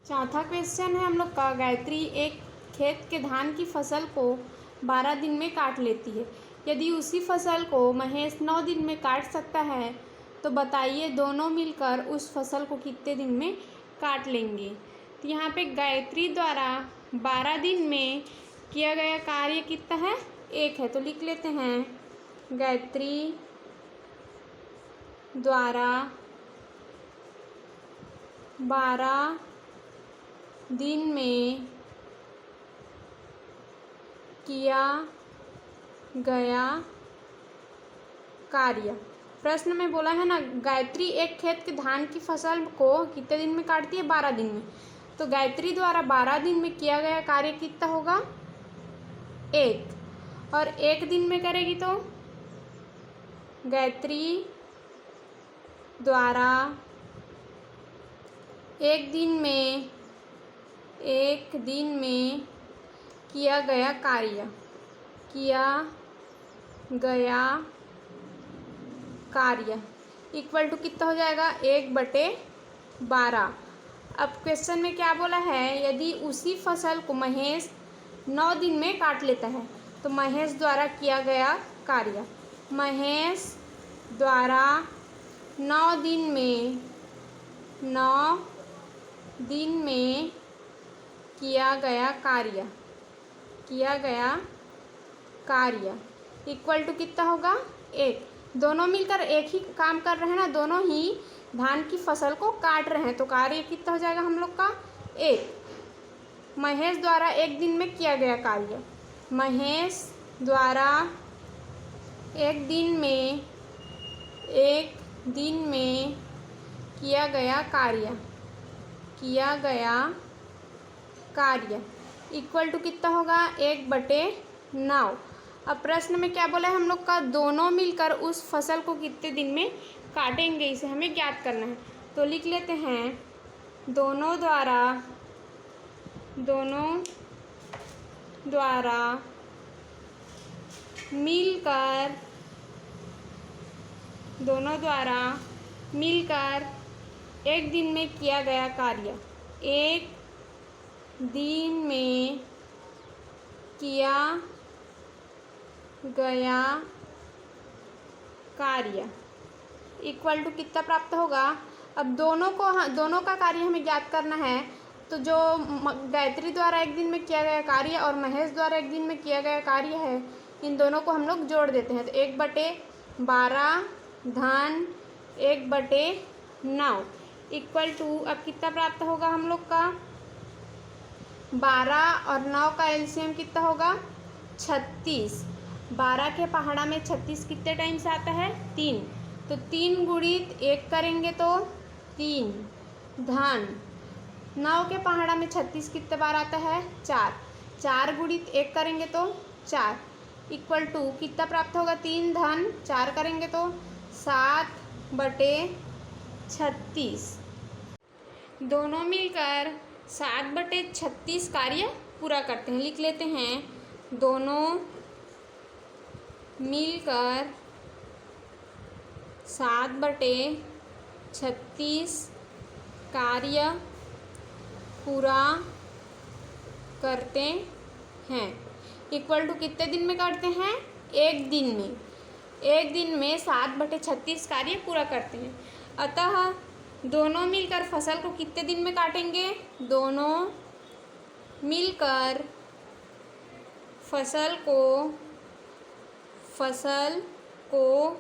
चौथा क्वेश्चन है हम लोग का, गायत्री एक खेत के धान की फसल को 12 दिन में काट लेती है। यदि उसी फसल को महेश 9 दिन में काट सकता है तो बताइए दोनों मिलकर उस फसल को कितने दिन में काट लेंगे। तो यहाँ पे गायत्री द्वारा 12 दिन में किया गया कार्य कितना है, 1 है। तो लिख लेते हैं, गायत्री द्वारा 12 दिन में किया गया कार्य। प्रश्न में बोला है ना, गायत्री एक खेत के धान की फसल को कितने दिन में काटती है, 12 दिन में। तो गायत्री द्वारा 12 दिन में किया गया कार्य कितना होगा, 1। और 1 दिन में करेगी तो गायत्री द्वारा 1 दिन में किया गया कार्य इक्वल टू कितना हो जाएगा, 1/12। अब क्वेश्चन में क्या बोला है, यदि उसी फसल को महेश 9 दिन में काट लेता है तो महेश द्वारा किया गया कार्य। महेश द्वारा 9 दिन में किया गया कार्य इक्वल टू कितना होगा, 1। दोनों मिलकर एक ही काम कर रहे हैं ना, दोनों ही धान की फसल को काट रहे हैं, तो कार्य कितना हो जाएगा हम लोग का, 1। महेश द्वारा 1 दिन में किया गया कार्य, महेश द्वारा 1 दिन में किया गया कार्य इक्वल टू कितना होगा, 1/9। अब प्रश्न में क्या बोला है हम लोग का, दोनों मिलकर उस फसल को कितने दिन में काटेंगे, इसे हमें ज्ञात करना है। तो लिख लेते हैं, दोनों द्वारा मिलकर 1 दिन में किया गया कार्य, 1 दिन में किया गया कार्य इक्वल टू कितना प्राप्त होगा। अब दोनों का कार्य हमें ज्ञात करना है, तो जो गायत्री द्वारा 1 दिन में किया गया कार्य और महेश द्वारा 1 दिन में किया गया कार्य है, इन दोनों को हम लोग जोड़ देते हैं। तो 1/12 धन 1/9 इक्वल टू, अब कितना प्राप्त होगा हम लोग का, 12 और 9 का एलसीएम कितना होगा, 36। 12 के पहाड़ा में 36 कितने टाइम से आता है, 3। तो 3 गुणित 1 करेंगे तो 3 धन 9 के पहाड़ा में 36 कितने बार आता है, 4। 4 गुणित 1 करेंगे तो 4 इक्वल टू कितना प्राप्त होगा, 3 धन 4 करेंगे तो 7/36। दोनों मिलकर 7/36 कार्य पूरा करते हैं। लिख लेते हैं, दोनों मिलकर 7/36 कार्य पूरा करते हैं इक्वल टू कितने दिन में करते हैं, 1 दिन में। 1 दिन में 7/36 कार्य पूरा करते हैं। अतः दोनों मिलकर फसल को कितने दिन में काटेंगे, दोनों मिलकर फसल को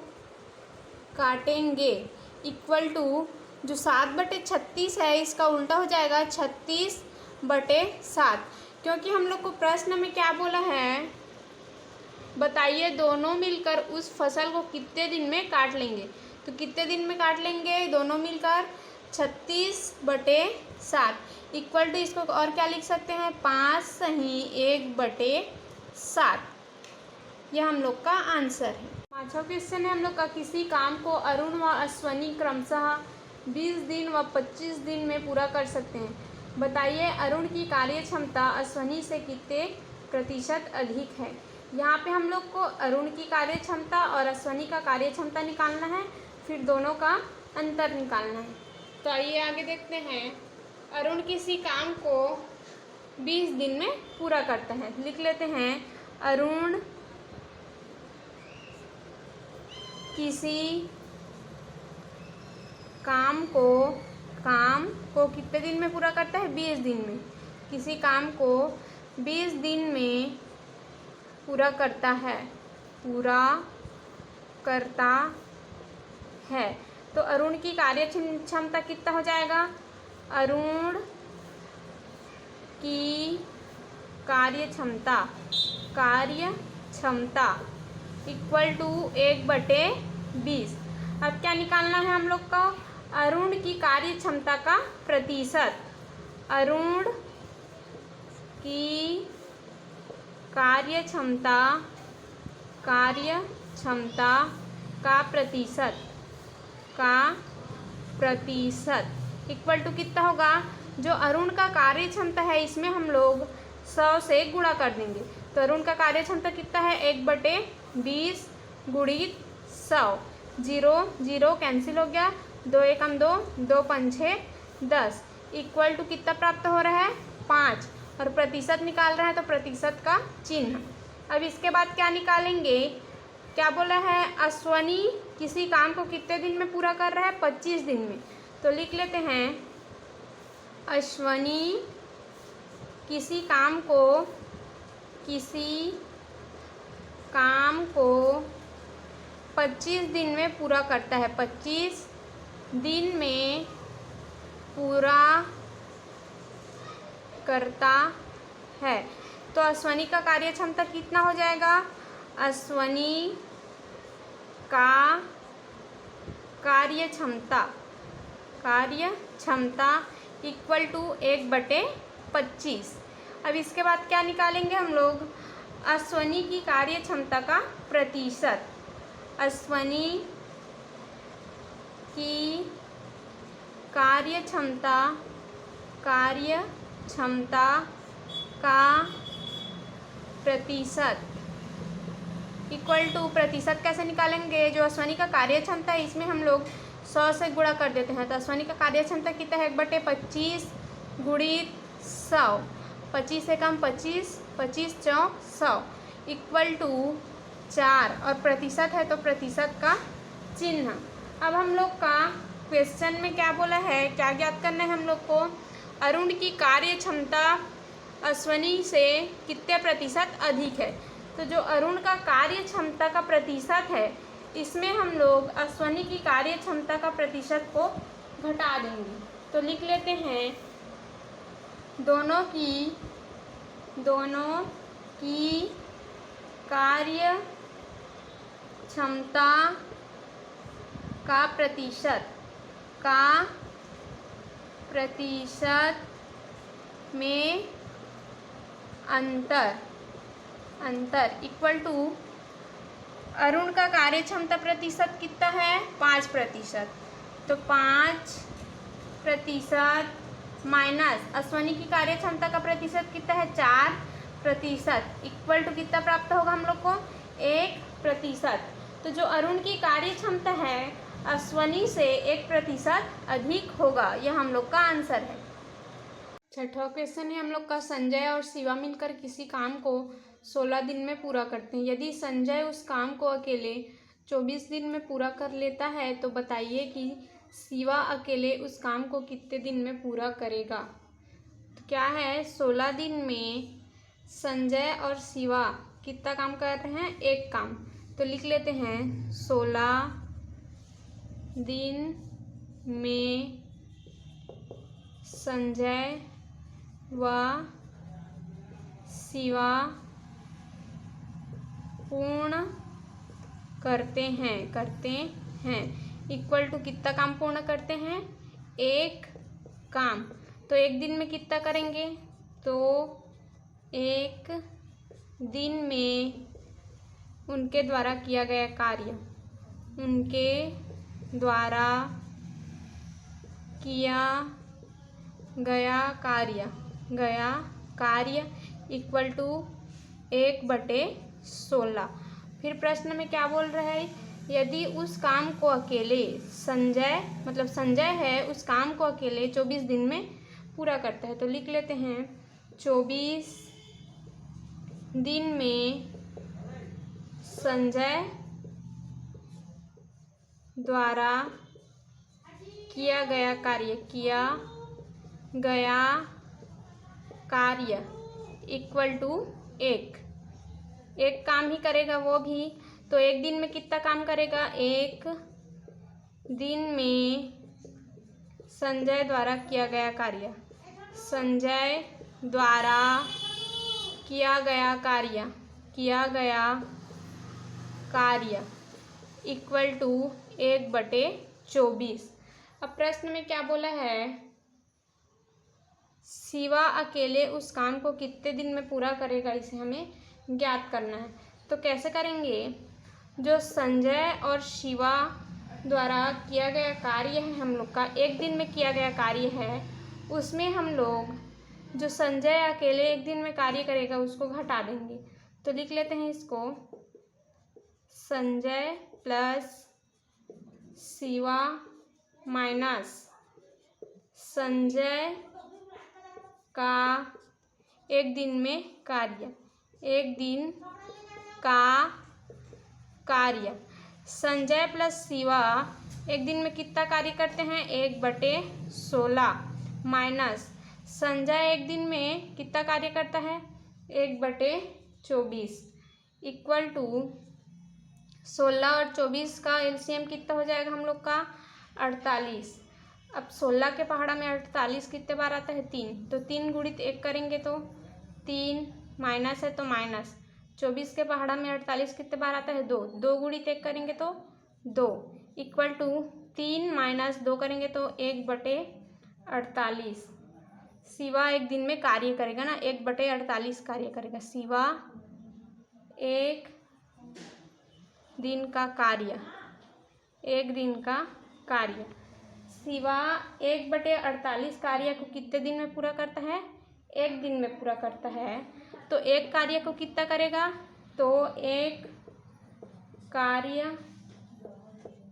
काटेंगे इक्वल टू, जो 7/36 है इसका उल्टा हो जाएगा 36/7, क्योंकि हम लोग को प्रश्न में क्या बोला है, बताइए दोनों मिलकर उस फसल को कितने दिन में काट लेंगे। तो कितने दिन में काट लेंगे, दोनों मिलकर 36/7 इक्वल टू, इसको और क्या लिख सकते हैं, 5 सही 1/7। यह हम लोग का आंसर है। 5वां क्वेश्चन है हम लोग का, किसी काम को अरुण व अश्वनी क्रमशः 20 दिन व 25 दिन में पूरा कर सकते हैं। बताइए अरुण की कार्य क्षमता अश्वनी से कितने प्रतिशत अधिक है। यहाँ पे हम लोग को अरुण की कार्य क्षमता और अश्वनी का कार्य क्षमता निकालना है, फिर दोनों का अंतर निकालना है। तो आइए आगे देखते हैं। अरुण किसी काम को 20 दिन में पूरा करता है। लिख लेते हैं, अरुण किसी काम को कितने दिन में पूरा करता है? 20 दिन में। किसी काम को 20 दिन में पूरा करता है, तो अरुण की कार्य क्षमता कितना हो जाएगा? अरुण की कार्य क्षमता इक्वल टू 1/20। अब क्या निकालना है हम लोग को? अरुण की कार्य क्षमता का प्रतिशत। अरुण की कार्य क्षमता का प्रतिशत इक्वल टू कितना होगा? जो अरुण का कार्य क्षमता है इसमें हम लोग 100 से गुणा कर देंगे। तो अरुण का कार्य क्षमता कितना है? 1/20 गुणित 100। 0 कैंसिल हो गया, 2 एकम 2, 2 पंछे 10 इक्वल टू कितना प्राप्त हो रहा है? 5। और प्रतिशत निकाल रहा है तो प्रतिशत का चिन्ह। अब इसके बाद क्या निकालेंगे? क्या बोला है? अश्वनी किसी काम को कितने दिन में पूरा कर रहा है? 25 दिन में। तो लिख लेते हैं, अश्वनी किसी काम को 25 दिन में पूरा करता है। 25 दिन में पूरा करता है। तो अश्वनी का कार्य क्षमता कितना हो जाएगा? अश्वनी का कार्य क्षमता इक्वल टू 1/25। अब इसके बाद क्या निकालेंगे हम लोग? अश्वनी की कार्य क्षमता का प्रतिशत। अश्वनी की कार्य क्षमता का प्रतिशत इक्वल टू प्रतिशत कैसे निकालेंगे? जो अश्वनी का कार्य क्षमता है इसमें हम लोग 100 से गुणा कर देते हैं। तो अश्वनी का कार्य क्षमता कितना है? 1/25 गुणित 100। 25 से कम 25, 25 चौक 100 इक्वल टू 4। और प्रतिशत है तो प्रतिशत का चिन्ह। अब हम लोग का क्वेश्चन में क्या बोला है, क्या ज्ञात करना है हम लोग को? अरुण की कार्य क्षमता अश्वनी से कितने प्रतिशत अधिक है। तो जो अरुण का कार्य क्षमता का प्रतिशत है इसमें हम लोग अश्वनी की कार्य क्षमता का प्रतिशत को घटा देंगे। तो लिख लेते हैं, दोनों की कार्य क्षमता का प्रतिशत में अंतर इक्वल टू अरुण का कार्य क्षमता प्रतिशत कितना है? 5%। तो 5% माइनस अश्वनी की कार्य क्षमता का प्रतिशत कितना है? 4% इक्वल टू कितना प्राप्त होगा हम लोग को? 1%। तो जो अरुण की कार्य क्षमता है अश्वनी से 1% अधिक होगा। यह हम लोग का आंसर है। छठवां क्वेश्चन है हम लोग का, संजय और शिवा मिलकर किसी काम को 16 दिन में पूरा करते हैं। यदि संजय उस काम को अकेले 24 दिन में पूरा कर लेता है तो बताइए कि शिवा अकेले उस काम को कितने दिन में पूरा करेगा। तो क्या है? 16 दिन में संजय और शिवा कितना काम कर रहे हैं? एक काम। तो लिख लेते हैं, 16 दिन में संजय व शिवा पूर्ण करते हैं इक्वल टू कितना काम पूर्ण करते हैं? एक काम। तो एक दिन में कितना करेंगे? तो एक दिन में उनके द्वारा किया गया कार्य, उनके द्वारा किया गया कार्य इक्वल टू 1/16। फिर प्रश्न में क्या बोल रहा है? यदि उस काम को अकेले संजय है उस काम को अकेले 24 दिन में पूरा करता है। तो लिख लेते हैं 24 दिन में संजय द्वारा किया गया कार्य इक्वल टू एक काम ही करेगा वो भी। तो एक दिन में कितना काम करेगा? एक दिन में संजय द्वारा किया गया कार्य इक्वल टू 1/24। अब प्रश्न में क्या बोला है? शिवा अकेले उस काम को कितने दिन में पूरा करेगा, इसे हमें ज्ञात करना है। तो कैसे करेंगे? जो संजय और शिवा द्वारा किया गया कार्य है हम लोग का, एक दिन में किया गया कार्य है, उसमें हम लोग जो संजय अकेले एक दिन में कार्य करेगा उसको घटा देंगे। तो लिख लेते हैं इसको संजय प्लस शिवा माइनस संजय का एक दिन में कार्य। संजय प्लस शिवा एक दिन में कितना कार्य करते हैं? 1/16 माइनस संजय एक दिन में कितना कार्य करता है? 1/24 इक्वल टू 16 और 24 का एलसीएम कितना हो जाएगा हम लोग का? 48। अब 16 के पहाड़ा में 48 कितने बार आता है? 3। तो 3 गुणित 1 करेंगे तो 3, माइनस है तो माइनस। 24 के पहाड़ा में 48 कितने बार आता है? 2। 2 गुणित 1 करेंगे तो 2 इक्वल टू 3 माइनस 2 करेंगे तो 1/48। शिवा एक दिन में कार्य करेगा ना, 1/48 कार्य करेगा। शिवा एक दिन का कार्य। शिवा 1/48 कार्य को कितने दिन में पूरा करता है? एक दिन में पूरा करता है। तो एक कार्य को कितना करेगा? तो एक कार्य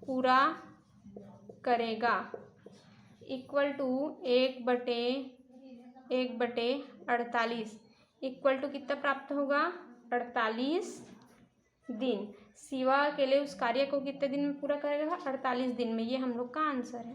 पूरा करेगा इक्वल टू 1/48 इक्वल टू कितना प्राप्त होगा? 48 दिन। शिवा अकेले उस कार्य को कितने दिन में पूरा करेगा? 48 दिन में। ये हम लोग का आंसर है।